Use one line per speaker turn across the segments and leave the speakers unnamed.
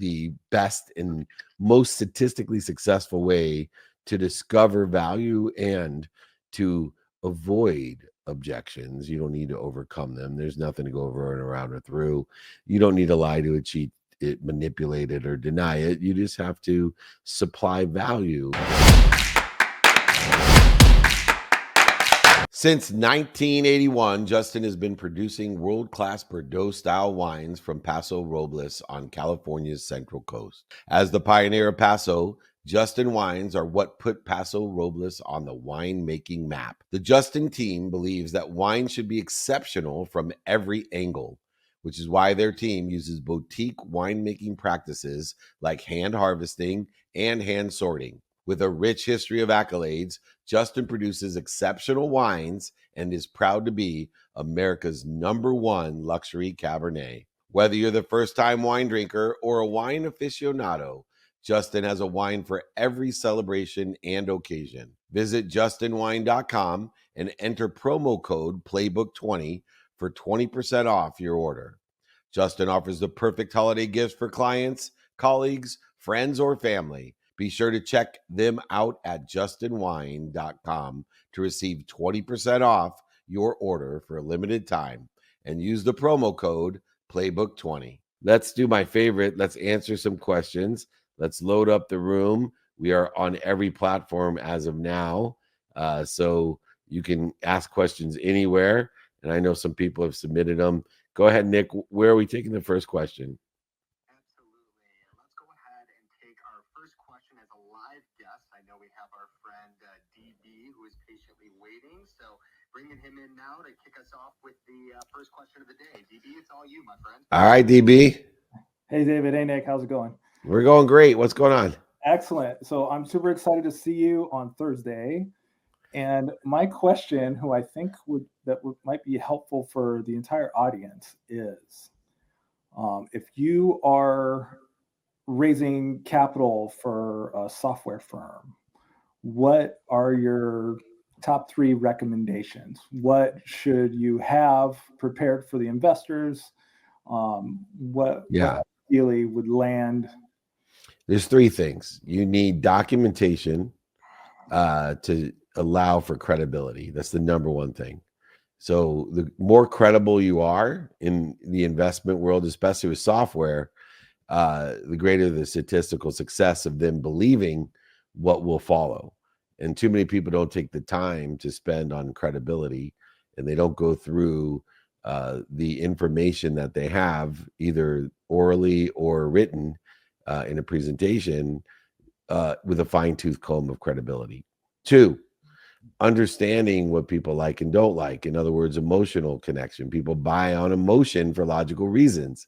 the best and most statistically successful way to discover value and to avoid objections. You don't need to overcome them. There's nothing to go over and around or through. You don't need to lie to it, cheat it, manipulate it, or deny it. You just have to supply value. Since 1981, Justin has been producing world-class Bordeaux-style wines from Paso Robles on California's Central Coast. As the pioneer of Paso, Justin wines are what put Paso Robles on the winemaking map. The Justin team believes that wine should be exceptional from every angle, which is why their team uses boutique winemaking practices like hand harvesting and hand sorting. With a rich history of accolades, Justin produces exceptional wines and is proud to be America's #1 luxury Cabernet. Whether you're the first-time wine drinker or a wine aficionado, Justin has a wine for every celebration and occasion. Visit justinwine.com and enter promo code Playbook20 for 20% off your order. Justin offers the perfect holiday gifts for clients, colleagues, friends, or family. Be sure to check them out at justinwine.com to receive 20% off your order for a limited time and use the promo code Playbook20. Let's do my favorite. Let's answer some questions. Let's load up the room. We are on every platform as of now, so you can ask questions anywhere, and I know some people have submitted them. Go ahead, Nick. Where are we taking the first question?
We have our friend DB, who is patiently waiting. So bringing him in now to kick us off with the first question of the day. DB, it's all you, my friend.
All right, DB.
Hey, David. Hey, Nick. How's it going?
We're going great. What's going on?
Excellent. So I'm super excited to see you on Thursday. And my question, who I think might be helpful for the entire audience, is if you are raising capital for a software firm, what are your top 3 recommendations? What should you have prepared for the investors? What ideally would land?
There's 3 things. You need documentation to allow for credibility. That's the #1 thing. So the more credible you are in the investment world, especially with software, the greater the statistical success of them believing what will follow. And too many people don't take the time to spend on credibility, and they don't go through the information that they have, either orally or written in a presentation, with a fine-tooth comb of credibility. 2, understanding what people like and don't like. In other words, emotional connection. People buy on emotion for logical reasons.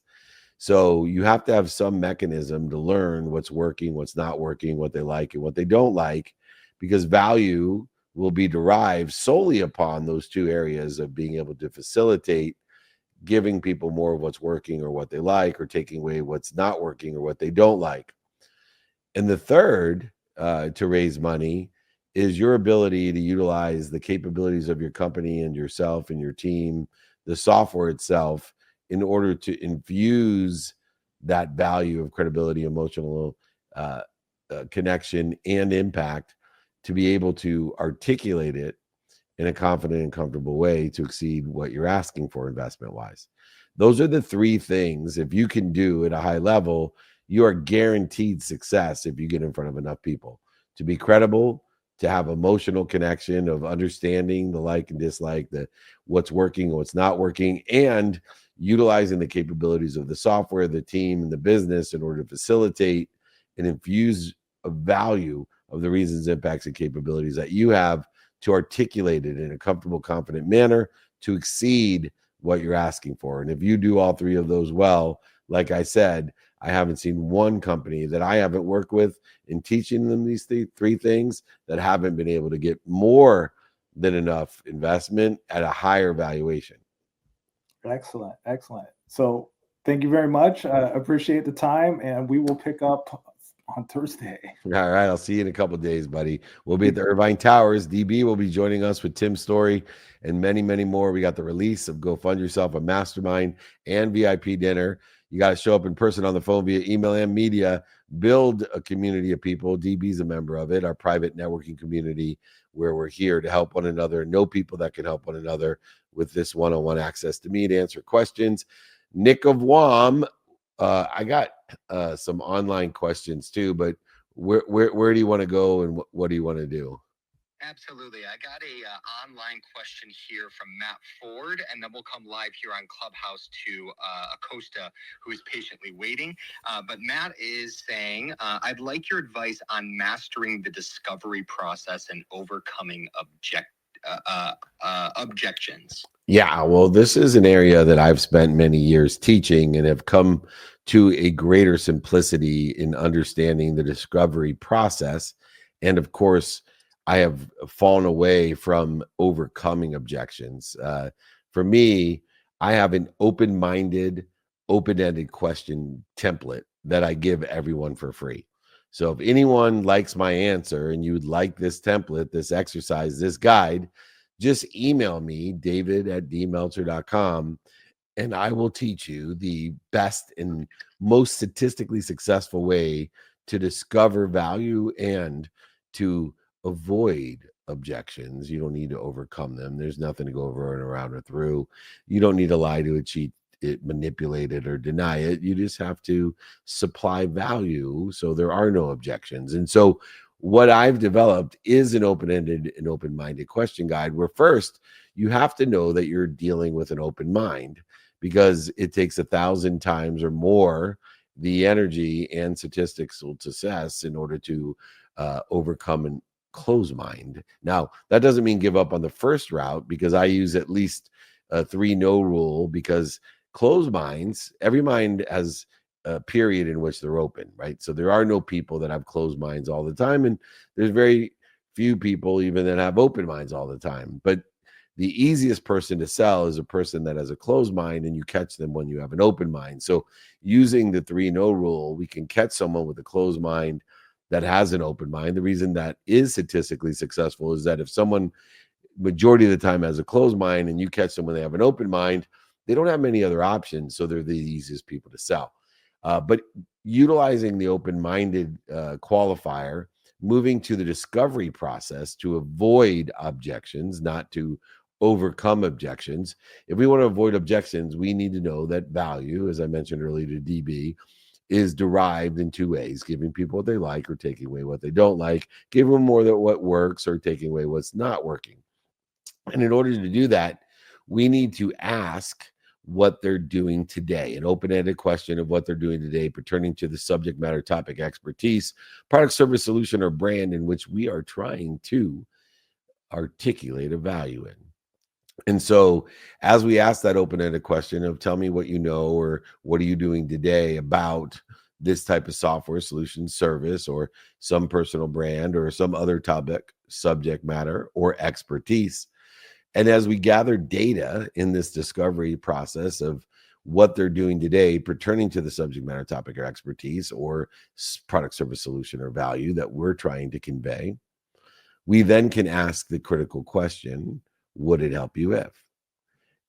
So you have to have some mechanism to learn what's working, what's not working, what they like and what they don't like, because value will be derived solely upon those 2 areas of being able to facilitate giving people more of what's working or what they like, or taking away what's not working or what they don't like. And the third, to raise money, is your ability to utilize the capabilities of your company and yourself and your team, the software itself, in order to infuse that value of credibility, emotional connection, and impact, to be able to articulate it in a confident and comfortable way to exceed what you're asking for investment-wise. Those are the 3 things. If you can do at a high level, you are guaranteed success if you get in front of enough people. To be credible, to have emotional connection of understanding the like and dislike, the what's working and what's not working, and utilizing the capabilities of the software, the team, and the business in order to facilitate and infuse a value of the reasons, impacts, and capabilities that you have to articulate it in a comfortable, confident manner to exceed what you're asking for. And if you do all 3 of those well, like I said, I haven't seen one company that I haven't worked with in teaching them these 3 things that haven't been able to get more than enough investment at a higher valuation.
Excellent. Excellent. So thank you very much. Appreciate the time, and we will pick up on Thursday.
All right. I'll see you in a couple of days, buddy. We'll be at the Irvine Towers. DB will be joining us with Tim Story and many, many more. We got the release of Go Fund Yourself, a mastermind and VIP dinner. You got to show up in person, on the phone, via email and media. Build a community of people. DB's a member of it, our private networking community, where we're here to help one another, know people that can help one another with this one-on-one access to me to answer questions. Nick of WAM, I got some online questions too, but where do you want to go, and what do you want to do?
Absolutely. I got a online question here from Matt Ford, and then we'll come live here on Clubhouse to Acosta, who is patiently waiting. But Matt is saying, I'd like your advice on mastering the discovery process and overcoming objections.
Yeah, well, this is an area that I've spent many years teaching and have come to a greater simplicity in understanding the discovery process. And of course, I have fallen away from overcoming objections. For me, I have an open-minded, open-ended question template that I give everyone for free. So if anyone likes my answer and you'd like this template, this exercise, this guide, just email me, david@dmeltzer.com, and I will teach you the best and most statistically successful way to discover value and to avoid objections. You don't need to overcome them. There's nothing to go over and around or through. You don't need to lie to it, cheat it, manipulate it, or deny it. You just have to supply value, so there are no objections. And so what I've developed is an open-ended and open-minded question guide, where first you have to know that you're dealing with an open mind, because it takes 1,000 times or more the energy and statistical success in order to overcome an closed mind. Now, that doesn't mean give up on the first route, because I use at least a 3-no rule, because closed minds, every mind has a period in which they're open, right? So there are no people that have closed minds all the time, and there's very few people even that have open minds all the time. But the easiest person to sell is a person that has a closed mind, and you catch them when you have an open mind. So using the 3-no rule, we can catch someone with a closed mind that has an open mind. The reason that is statistically successful is that if someone majority of the time has a closed mind and you catch them when they have an open mind, they don't have many other options. So they're the easiest people to sell. But utilizing the open-minded qualifier, moving to the discovery process to avoid objections, not to overcome objections. If we want to avoid objections, we need to know that value, as I mentioned earlier to DB, is derived in 2 ways: giving people what they like or taking away what they don't like, giving them more than what works or taking away what's not working. And in order to do that, we need to ask what they're doing today, an open-ended question of what they're doing today pertaining to the subject matter, topic, expertise, product, service, solution, or brand in which we are trying to articulate a value in. And so as we ask that open-ended question of tell me what you know, or what are you doing today about this type of software, solution, service, or some personal brand, or some other topic, subject matter, or expertise. And as we gather data in this discovery process of what they're doing today pertaining to the subject matter, topic, or expertise, or product, service, solution, or value that we're trying to convey, we then can ask the critical question, would it help you if?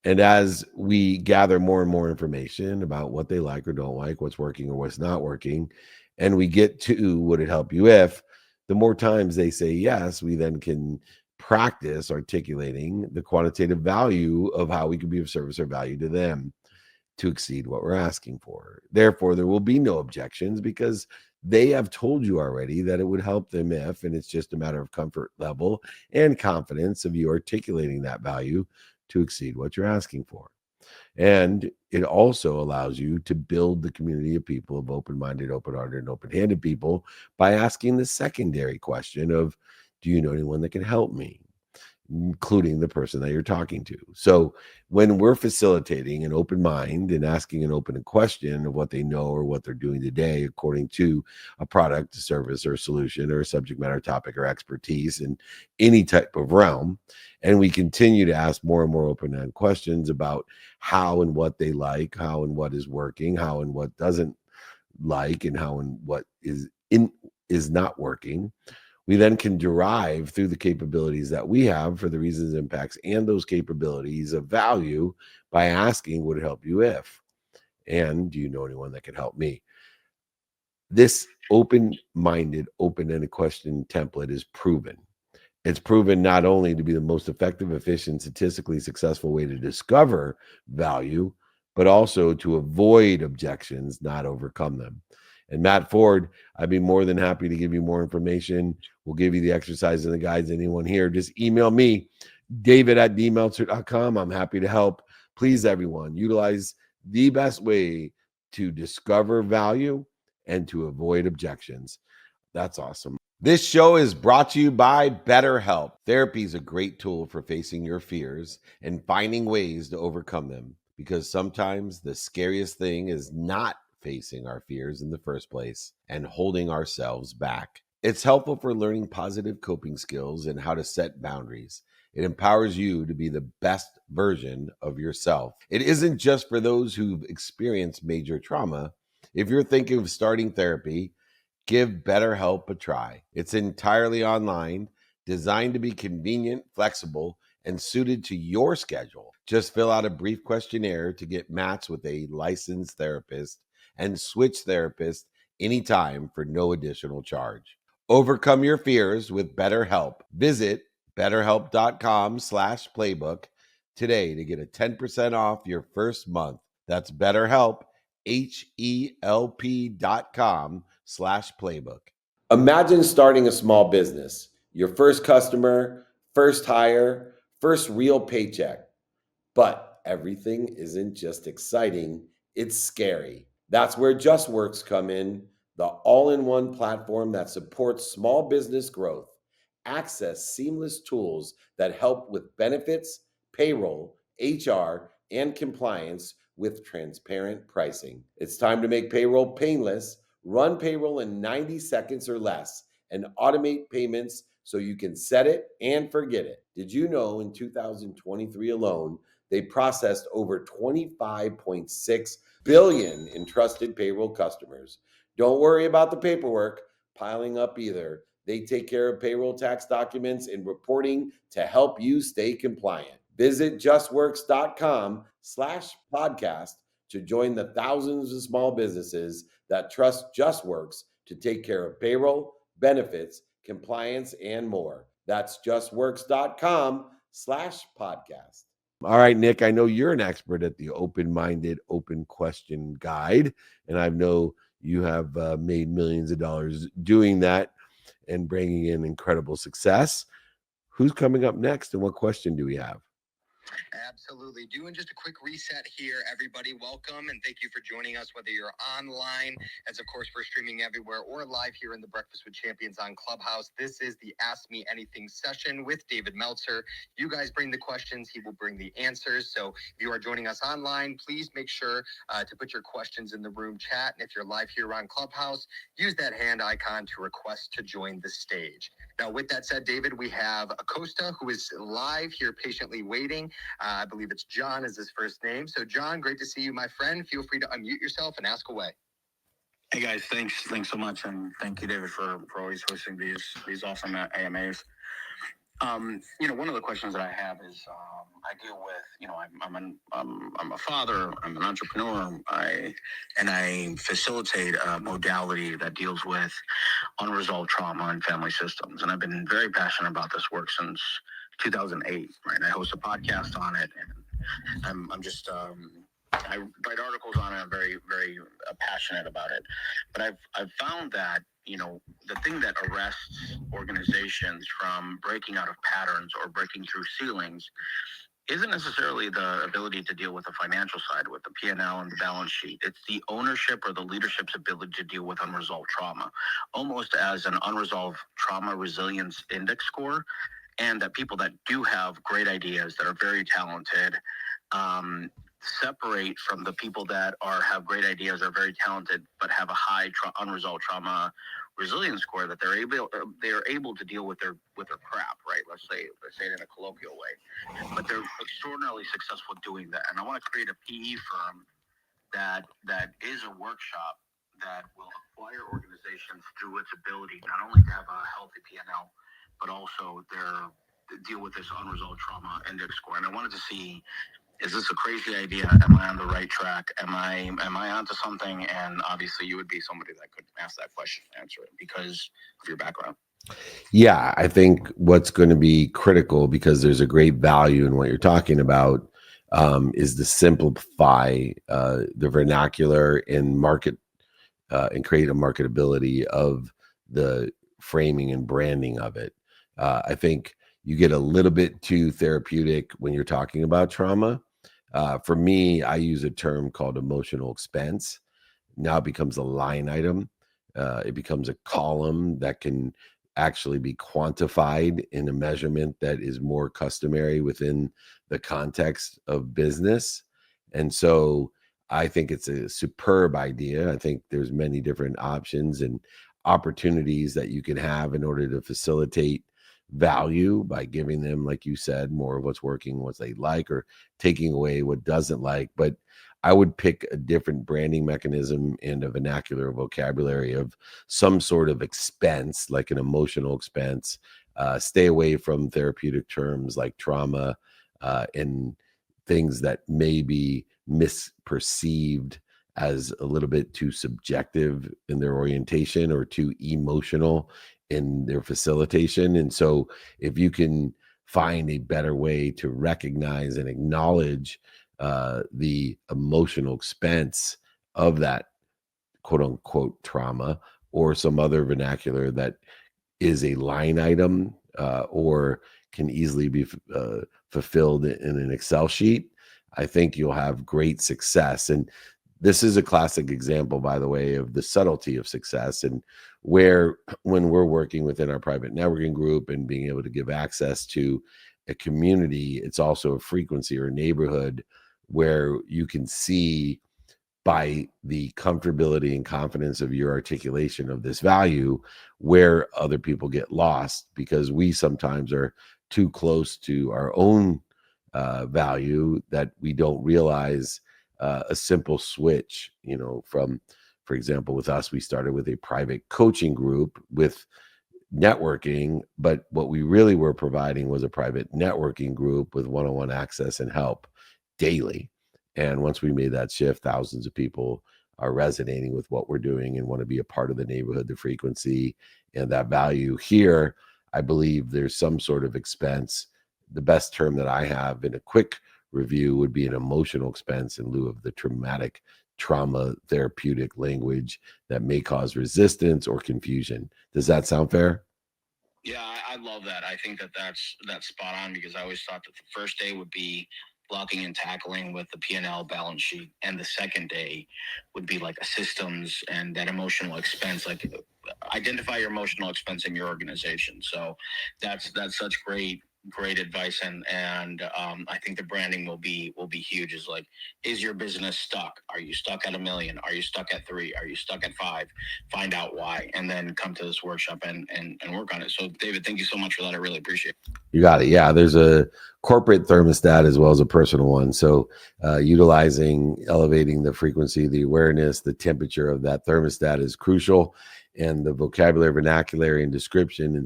And as we gather more and more information about what they like or don't like, what's working or what's not working, and we get to would it help you if, the more times they say yes, we then can practice articulating the quantitative value of how we can be of service or value to them to exceed what we're asking for. Therefore, there will be no objections, because they have told you already that it would help them if, and it's just a matter of comfort level and confidence of you articulating that value to exceed what you're asking for. And it also allows you to build the community of people, of open-minded, open-hearted, and open-handed people, by asking the secondary question of, do you know anyone that can help me, including the person that you're talking to? So when we're facilitating an open mind and asking an open question of what they know or what they're doing today according to a product, a service, or a solution, or a subject matter, topic, or expertise in any type of realm, and we continue to ask more and more open-ended questions about how and what they like, how and what is working, how and what doesn't like, and how and what is not working, we then can derive through the capabilities that we have for the reasons, impacts, and those capabilities of value by asking, would it help you if? And do you know anyone that can help me? This open-minded, open-ended question template is proven. It's proven not only to be the most effective, efficient, statistically successful way to discover value, but also to avoid objections, not overcome them. And Matt Ford, I'd be more than happy to give you more information. We'll give you the exercises and the guides. Anyone here, just email me, david@dmeltzer.com. I'm happy to help. Please, everyone, utilize the best way to discover value and to avoid objections. That's awesome. This show is brought to you by BetterHelp. Therapy is a great tool for facing your fears and finding ways to overcome them, because sometimes the scariest thing is not facing our fears in the first place and holding ourselves back. It's helpful for learning positive coping skills and how to set boundaries. It empowers you to be the best version of yourself. It isn't just for those who've experienced major trauma. If you're thinking of starting therapy, give BetterHelp a try. It's entirely online, designed to be convenient, flexible, and suited to your schedule. Just fill out a brief questionnaire to get matched with a licensed therapist and switch therapists anytime for no additional charge. Overcome your fears with BetterHelp. Visit betterhelp.com/playbook today to get a 10% off your first month. That's BetterHelp, HELP.com/playbook. Imagine starting a small business, your first customer, first hire, first real paycheck. But everything isn't just exciting, it's scary. That's where JustWorks come in, the all-in-one platform that supports small business growth. Access seamless tools that help with benefits, payroll, HR, and compliance with transparent pricing. It's time to make payroll painless, run payroll in 90 seconds or less, and automate payments so you can set it and forget it. Did you know in 2023 alone, they processed over 25.6 billion in trusted payroll customers? Don't worry about the paperwork piling up either. They take care of payroll tax documents and reporting to help you stay compliant. Visit justworks.com/podcast to join the thousands of small businesses that trust JustWorks to take care of payroll, benefits, compliance, and more. That's justworks.com/podcast. All right, Nick, I know you're an expert at the open-minded, open question guide, and I know you have made millions of dollars doing that and bringing in incredible success. Who's coming up next, and what question do we have?
Absolutely. Doing just a quick reset here, everybody. Welcome and thank you for joining us, whether you're online, as of course we're streaming everywhere, or live here in the Breakfast with Champions on Clubhouse. This is the Ask Me Anything session with David Meltzer. You guys bring the questions, he will bring the answers. So if you are joining us online, please make sure to put your questions in the room chat. And if you're live here on Clubhouse, use that hand icon to request to join the stage. Now, with that said, David, we have Acosta, who is live here patiently waiting. I believe it's John is his first name. So, John, great to see you, my friend. Feel free to unmute yourself and ask away.
Hey guys, thanks so much, and thank you, David, for always hosting these awesome AMAs. One of the questions that I have is I deal with, I'm a father, I'm an entrepreneur, I facilitate a modality that deals with unresolved trauma and family systems, and I've been very passionate about this work since 2008. Right, I host a podcast on it, and I write articles on it. I'm very, very passionate about it. But I've found that, the thing that arrests organizations from breaking out of patterns or breaking through ceilings isn't necessarily the ability to deal with the financial side, with the P&L and the balance sheet. It's the ownership or the leadership's ability to deal with unresolved trauma, almost as an unresolved trauma resilience index score. And that people that do have great ideas, that are very talented, separate from the people that have great ideas, are very talented, but have a high unresolved trauma resilience score, that they're able to deal with their crap, right? Let's say it in a colloquial way, but they're extraordinarily successful doing that. And I want to create a PE firm that is a workshop that will acquire organizations through its ability not only to have a healthy P&L, but also deal with this unresolved trauma index score. And I wanted to see is this a crazy idea? Am I on the right track? Am I onto something? And obviously you would be somebody that could ask that question and answer it because of your background.
Yeah, I think what's going to be critical, because there's a great value in what you're talking about, is to simplify the vernacular and market and create a marketability of the framing and branding of it. I think you get a little bit too therapeutic when you're talking about trauma. For me, I use a term called emotional expense. Now it becomes a line item. It becomes a column that can actually be quantified in a measurement that is more customary within the context of business. And so I think it's a superb idea. I think there's many different options and opportunities that you can have in order to facilitate value by giving them, like you said, more of what's working, what they like, or taking away what doesn't like. But I would pick a different branding mechanism and a vernacular vocabulary of some sort of expense, like an emotional expense. Stay away from therapeutic terms like trauma and things that may be misperceived as a little bit too subjective in their orientation or too emotional in their facilitation. And so if you can find a better way to recognize and acknowledge the emotional expense of that quote unquote trauma, or some other vernacular that is a line item or can easily be fulfilled in an Excel sheet, I think you'll have great success. And this is a classic example, by the way, of the subtlety of success, and where when we're working within our private networking group and being able to give access to a community, it's also a frequency or a neighborhood where you can see by the comfortability and confidence of your articulation of this value where other people get lost, because we sometimes are too close to our own value that we don't realize a simple switch, from, for example, with us, we started with a private coaching group with networking, but what we really were providing was a private networking group with one-on-one access and help daily. And once we made that shift, thousands of people are resonating with what we're doing and want to be a part of the neighborhood, the frequency, and that value. Here, I believe there's some sort of expense. The best term that I have in a quick review would be an emotional expense in lieu of the traumatic trauma therapeutic language that may cause resistance or confusion. Does that sound fair?
Yeah, I love that. I think that's spot on, because I always thought that the first day would be blocking and tackling with the P&L balance sheet, and the second day would be like a systems and that emotional expense, like identify your emotional expense in your organization. So that's such great advice, and I think the branding will be huge. Is like, is your business stuck? Are you stuck at 1 million? Are you stuck at 3? Are you stuck at 5? Find out why, and then come to this workshop and work on it. So David, thank you so much for that. I really appreciate it.
You got it. Yeah, there's a corporate thermostat as well as a personal one. So elevating the frequency, the awareness, the temperature of that thermostat is crucial. And the vocabulary, vernacular, and description in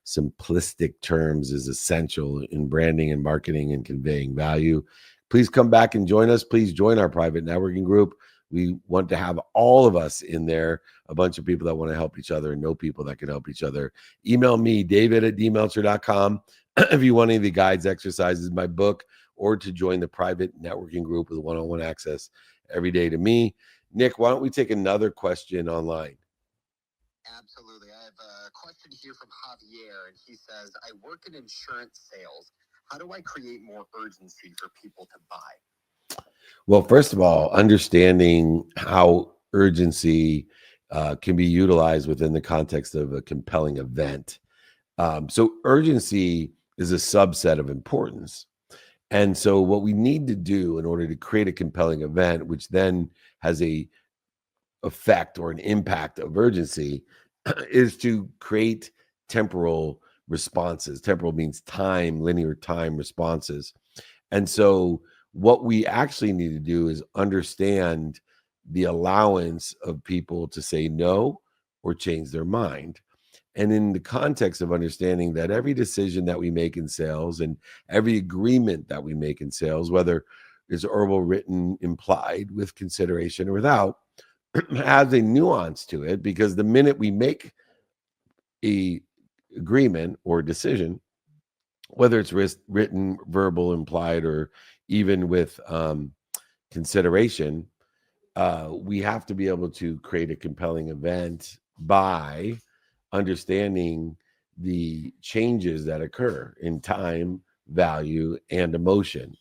simplistic terms is essential in branding and marketing and conveying value. Please come back and join us. Please join our private networking group. We want to have all of us in there, a bunch of people that want to help each other and know people that can help each other. Email me, david@dmeltzer.com, if you want any of the guides, exercises, my book, or to join the private networking group with one-on-one access every day to me. Nick, why don't we take another question online?
Absolutely. I have a question here from Javier, and he says, I work in insurance sales. How do I create more urgency for people to buy?
Well, first of all, understanding how urgency can be utilized within the context of a compelling event. So urgency is a subset of importance. And so what we need to do in order to create a compelling event, which then has a effect or an impact of urgency, is to create temporal responses. Temporal means time, linear time responses. And so what we actually need to do is understand the allowance of people to say no or change their mind. And in the context of understanding that every decision that we make in sales and every agreement that we make in sales, whether it's verbal, written, implied, with consideration or without, has a nuance to it, because the minute we make a agreement or decision, whether it's written, verbal, implied, or even with consideration, we have to be able to create a compelling event by understanding the changes that occur in time, value, and emotion.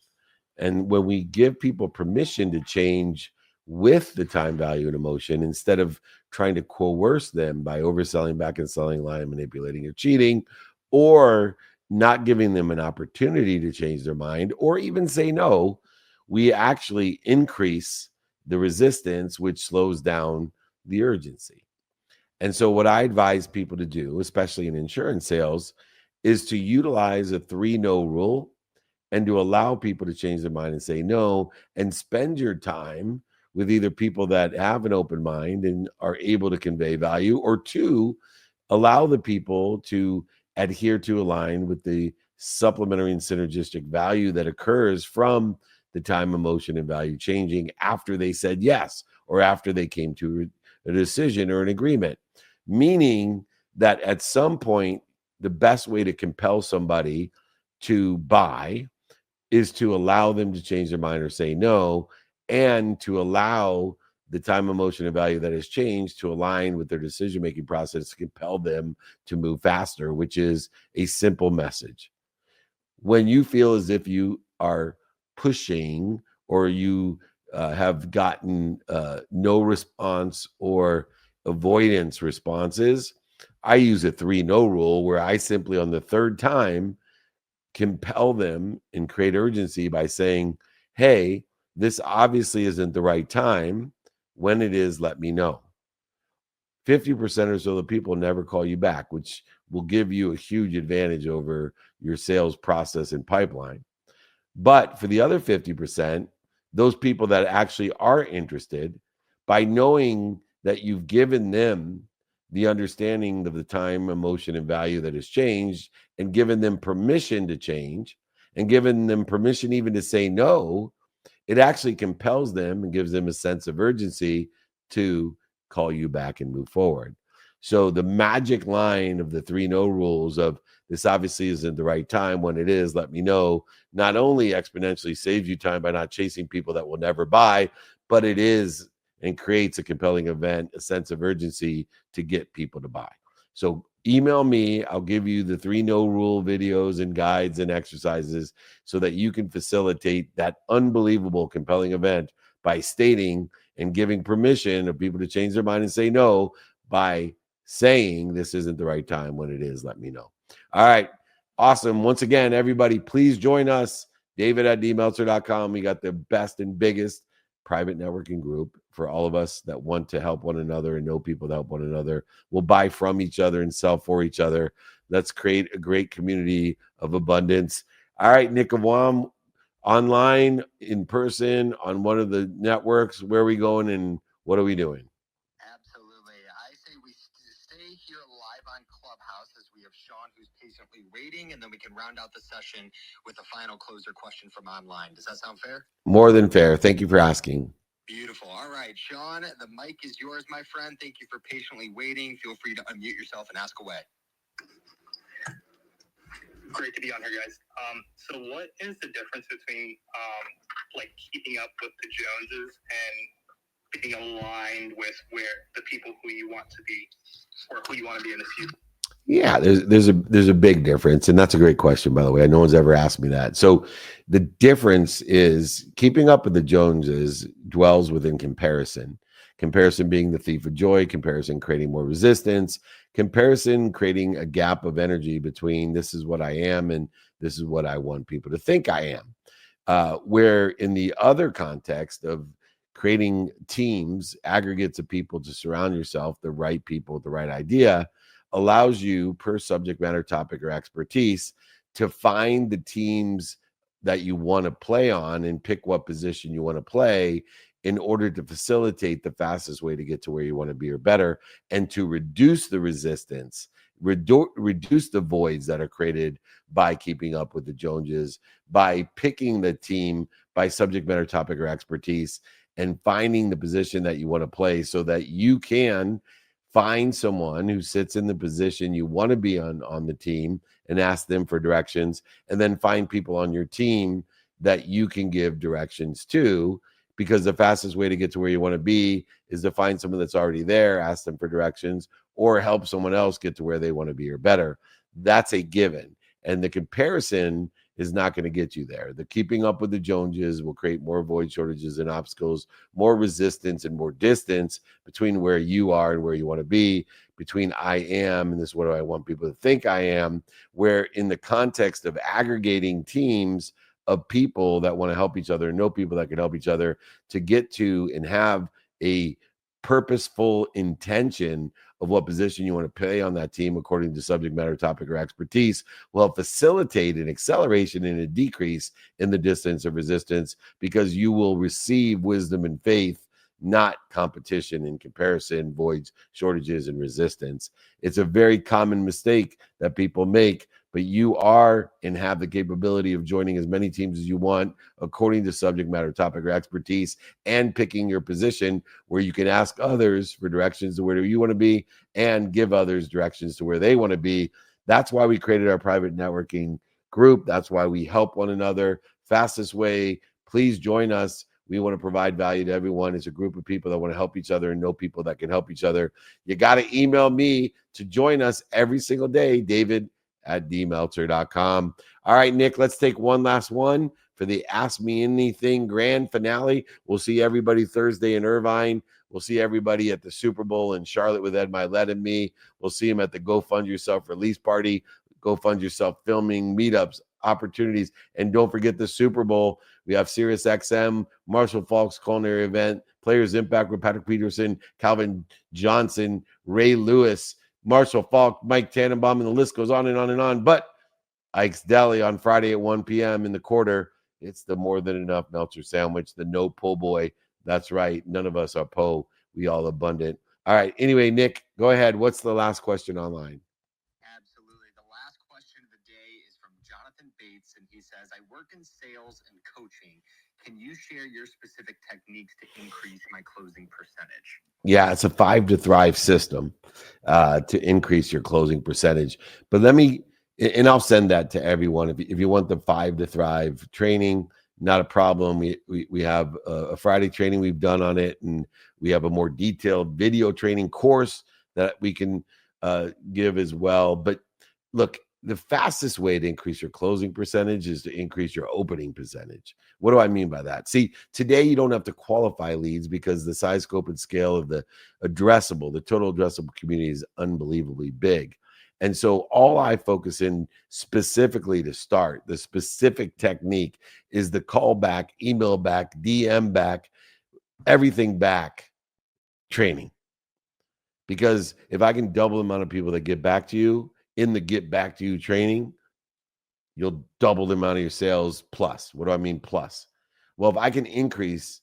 And when we give people permission to change with the time, value, and emotion, instead of trying to coerce them by overselling, back and selling, lying, manipulating, or cheating, or not giving them an opportunity to change their mind or even say no, we actually increase the resistance, which slows down the urgency. And so what I advise people to do, especially in insurance sales, is to utilize a 3-no rule and to allow people to change their mind and say no, and spend your time with either people that have an open mind and are able to convey value, or 2, allow the people to adhere to align with the supplementary and synergistic value that occurs from the time, emotion, and value changing after they said yes, or after they came to a decision or an agreement. Meaning that at some point, the best way to compel somebody to buy is to allow them to change their mind or say no, and to allow the time, emotion, and value that has changed to align with their decision-making process to compel them to move faster, which is a simple message. When you feel as if you are pushing, or you have gotten no response or avoidance responses, I use a 3-no rule, where I simply, on the 3rd time, compel them and create urgency by saying, hey, this obviously isn't the right time. When it is, let me know. 50% or so of the people never call you back, which will give you a huge advantage over your sales process and pipeline. But for the other 50%, those people that actually are interested, by knowing that you've given them the understanding of the time, emotion, and value that has changed, and given them permission to change, and given them permission even to say no, it actually compels them and gives them a sense of urgency to call you back and move forward. So the magic line of the 3-no rules of this obviously isn't the right time, when it is, let me know, not only exponentially saves you time by not chasing people that will never buy, but it is and creates a compelling event, a sense of urgency to get people to buy. So email me. I'll give you the 3-no rule videos and guides and exercises so that you can facilitate that unbelievable compelling event by stating and giving permission of people to change their mind and say no by saying this isn't the right time. When it is, let me know. All right. Awesome. Once again, everybody, please join us. David@dmeltzer.com. We got the best and biggest private networking group for all of us that want to help one another and know people that help one another. We'll buy from each other and sell for each other. Let's create a great community of abundance. All right, Nick Awam, online, in person, on one of the networks. Where are we going and what are we doing?
Absolutely. I say we stay here live on Clubhouse as we have Sean, who's patiently waiting, and then we can round out the session with a final closer question from online. Does that sound fair?
More than fair. Thank you for asking.
Beautiful. All right, Sean, the mic is yours, my friend. Thank you for patiently waiting. Feel free to unmute yourself and ask away.
Great to be on here, guys. So what is the difference between like keeping up with the Joneses and being aligned with where the people who you want to be, or who you want to be in the future?
Yeah, there's a big difference, and that's a great question, by the way. No one's ever asked me that. So the difference is keeping up with the Joneses dwells within comparison. Comparison being the thief of joy, comparison creating more resistance, comparison creating a gap of energy between this is what I am and this is what I want people to think I am. Where in the other context of creating teams, aggregates of people to surround yourself, the right people with the right idea, allows you, per subject matter, topic, or expertise, to find the teams that you want to play on and pick what position you want to play in order to facilitate the fastest way to get to where you want to be or better, and to reduce the resistance reduce the voids that are created by keeping up with the Joneses, by picking the team by subject matter, topic, or expertise, and finding the position that you want to play so that you can find someone who sits in the position you want to be on the team and ask them for directions, and then find people on your team that you can give directions to, because the fastest way to get to where you want to be is to find someone that's already there, ask them for directions, or help someone else get to where they want to be or better. That's a given. And the comparison is not going to get you there. The keeping up with the Joneses will create more void, shortages, and obstacles, more resistance and more distance between where you are and where you want to be, between I am, and this is what I want people to think I am, where in the context of aggregating teams of people that want to help each other and know people that can help each other to get to and have a purposeful intention of what position you want to play on that team according to subject matter, topic, or expertise will facilitate an acceleration and a decrease in the distance of resistance, because you will receive wisdom and faith, not competition and comparison, voids, shortages, and resistance. It's a very common mistake that people make, but you are and have the capability of joining as many teams as you want according to subject matter, topic, or expertise, and picking your position where you can ask others for directions to where you want to be and give others directions to where they want to be. That's why we created our private networking group. That's why we help one another. Fastest way, please join us. We want to provide value to everyone. It's a group of people that want to help each other and know people that can help each other. You got to email me to join us every single day, david@dmeltzer.com. All right, Nick, let's take one last one for the Ask Me Anything grand finale. We'll see everybody Thursday in Irvine. We'll see everybody at the Super Bowl in Charlotte with Ed Milet and me. We'll see him at the Go Fund Yourself release party, Go Fund Yourself filming, meetups, opportunities. And don't forget the Super Bowl. We have SiriusXM, Marshall Falk's culinary event, Players Impact with Patrick Peterson, Calvin Johnson, Ray Lewis, Marshall Falk, Mike Tannenbaum, and the list goes on and on and on. But Ike's Deli on Friday at 1 p.m. in the quarter. It's the more than enough Meltzer sandwich, the no po' boy. That's right. None of us are po'. We all abundant. All right. Anyway, Nick, go ahead. What's the last question online?
Absolutely. The last question of the day is from Jonathan Bates, and he says, I work in sales and coaching. Can you share your specific techniques to increase my closing percentage?
Yeah, it's a 5 to Thrive system to increase your closing percentage. But let me, and I'll send that to everyone. If you want the 5 to Thrive training, not a problem. We have a Friday training we've done on it, and we have a more detailed video training course that we can give as well. But look, the fastest way to increase your closing percentage is to increase your opening percentage. What do I mean by that? See, today you don't have to qualify leads because the size, scope, and scale of the total addressable community is unbelievably big. And so all I focus in specifically to start, the specific technique is the call back, email back, DM back, everything back training. Because if I can double the amount of people that get back to you in the get back to you training, you'll double the amount of your sales plus. What do I mean plus? Well, if I can increase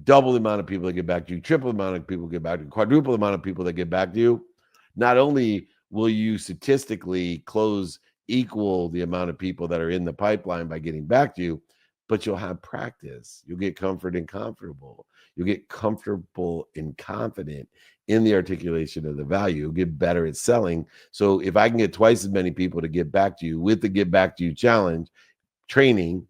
double the amount of people that get back to you, triple the amount of people get back to you, quadruple the amount of people that get back to you, not only will you statistically close equal the amount of people that are in the pipeline by getting back to you, but you'll have practice. You'll get comfort and comfortable. You'll get comfortable and confident in the articulation of the value. You'll get better at selling. So if I can get twice as many people to get back to you with the Get Back to You Challenge training,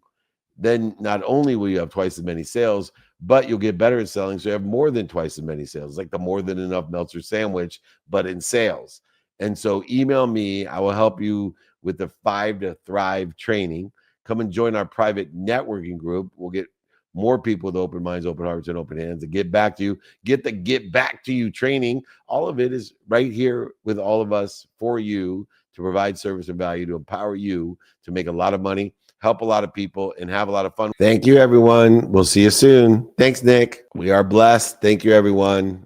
then not only will you have twice as many sales, but you'll get better at selling. So you have more than twice as many sales, like the more than enough Meltzer sandwich, but in sales. And so email me. I will help you with the 5 to Thrive training. Come and join our private networking group. We'll get more people with open minds, open hearts, and open hands to get back to you. Get the Get Back to You training. All of it is right here with all of us for you to provide service and value, to empower you to make a lot of money, help a lot of people, and have a lot of fun. Thank you, everyone. We'll see you soon. Thanks, Nick. We are blessed. Thank you, everyone.